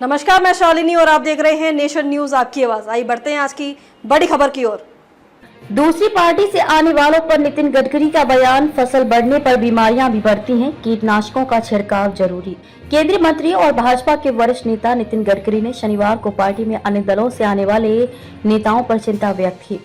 नमस्कार, मैं शालिनी और आप देख रहे हैं नेशन न्यूज आपकी आवाज। आइए बढ़ते हैं आज की बड़ी खबर की ओर। दूसरी पार्टी से आने वालों पर नितिन गडकरी का बयान, फसल बढ़ने पर बीमारियां भी बढ़ती हैं, कीटनाशकों का छिड़काव जरूरी। केंद्रीय मंत्री और भाजपा के वरिष्ठ नेता नितिन गडकरी ने शनिवार को पार्टी में अन्य दलों से आने वाले नेताओं पर चिंता व्यक्त की।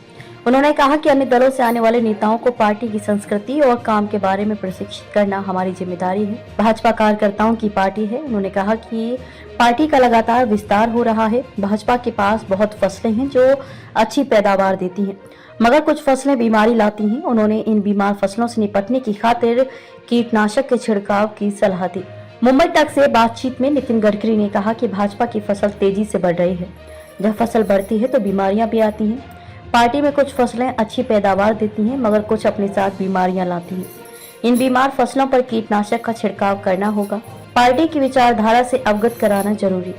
उन्होंने कहा कि अन्य दलों से आने वाले नेताओं को पार्टी की संस्कृति और काम के बारे में प्रशिक्षित करना हमारी जिम्मेदारी है। भाजपा कार्यकर्ताओं की पार्टी है। उन्होंने कहा कि पार्टी का लगातार विस्तार हो रहा है। भाजपा के पास बहुत फसलें हैं जो अच्छी पैदावार देती हैं, मगर कुछ फसलें बीमारी लाती हैं। उन्होंने इन बीमार फसलों से निपटने की खातिर कीटनाशक के छिड़काव की सलाह दी। मुंबई तक से बातचीत में नितिन गडकरी ने कहा कि भाजपा की फसल तेजी से बढ़ रही है। जब फसल बढ़ती है तो बीमारियां भी आती हैं। पार्टी में कुछ फसलें अच्छी पैदावार देती हैं, मगर कुछ अपने साथ बीमारियां लाती हैं। इन बीमार फसलों पर कीटनाशक का छिड़काव करना होगा। पार्टी की विचारधारा से अवगत कराना जरूरी।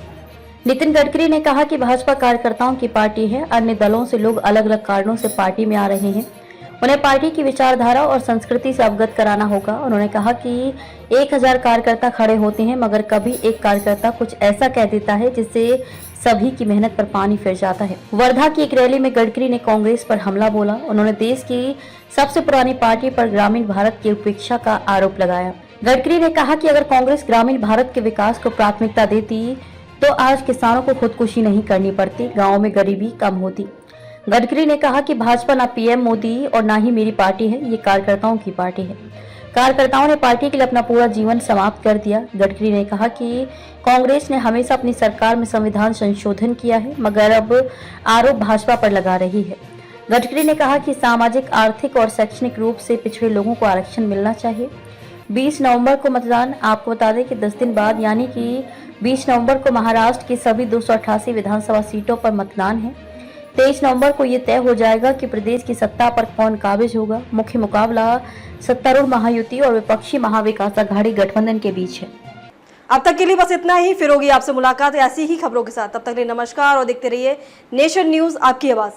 नितिन गडकरी ने कहा कि भाजपा कार्यकर्ताओं की पार्टी है। अन्य दलों से लोग अलग अलग कारणों से पार्टी में आ रहे हैं। उन्हें पार्टी की विचारधारा और संस्कृति से अवगत कराना होगा। उन्होंने कहा कि 1000 कार्यकर्ता खड़े होते हैं, मगर कभी एक कार्यकर्ता कुछ ऐसा कह देता है जिससे सभी की मेहनत पर पानी फिर जाता है। वर्धा की एक रैली में गडकरी ने कांग्रेस पर हमला बोला। उन्होंने देश की सबसे पुरानी पार्टी पर ग्रामीण भारत की उपेक्षा का आरोप लगाया। गडकरी ने कहा कि अगर कांग्रेस ग्रामीण भारत के विकास को प्राथमिकता देती तो आज किसानों को खुदकुशी नहीं करनी पड़ती, गाँव में गरीबी कम होती। गडकरी ने कहा कि भाजपा न पीएम मोदी और न ही मेरी पार्टी है, ये कार्यकर्ताओं की पार्टी है। कार्यकर्ताओं ने पार्टी के लिए अपना पूरा जीवन समाप्त कर दिया। गडकरी ने कहा कि कांग्रेस ने हमेशा अपनी सरकार में संविधान संशोधन किया है, मगर अब आरोप भाजपा पर लगा रही है। गडकरी ने कहा कि सामाजिक, आर्थिक और शैक्षणिक रूप से पिछड़े लोगों को आरक्षण मिलना चाहिए। 20 नवंबर को मतदान। आपको बता दें कि 10 दिन बाद यानी कि 20 नवंबर को महाराष्ट्र की सभी 288 विधानसभा सीटों पर मतदान है। 23 नवंबर को ये तय हो जाएगा कि प्रदेश की सत्ता पर कौन काबिज होगा। मुख्य मुकाबला सत्तारूढ़ महायुति और विपक्षी महाविकास अघाड़ी गठबंधन के बीच है। अब तक के लिए बस इतना ही। फिर होगी आपसे मुलाकात ऐसी ही खबरों के साथ। तब तक के लिए नमस्कार और देखते रहिए नेशन न्यूज आपकी आवाज।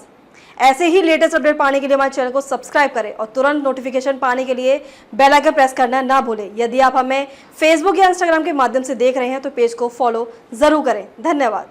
ऐसे ही लेटेस्ट अपडेट पाने के लिए हमारे चैनल को सब्सक्राइब करें और तुरंत नोटिफिकेशन पाने के लिए बेल आइकन प्रेस करना ना भूलें। यदि आप हमें फेसबुक या इंस्टाग्राम के माध्यम से देख रहे हैं तो पेज को फॉलो जरूर करें। धन्यवाद।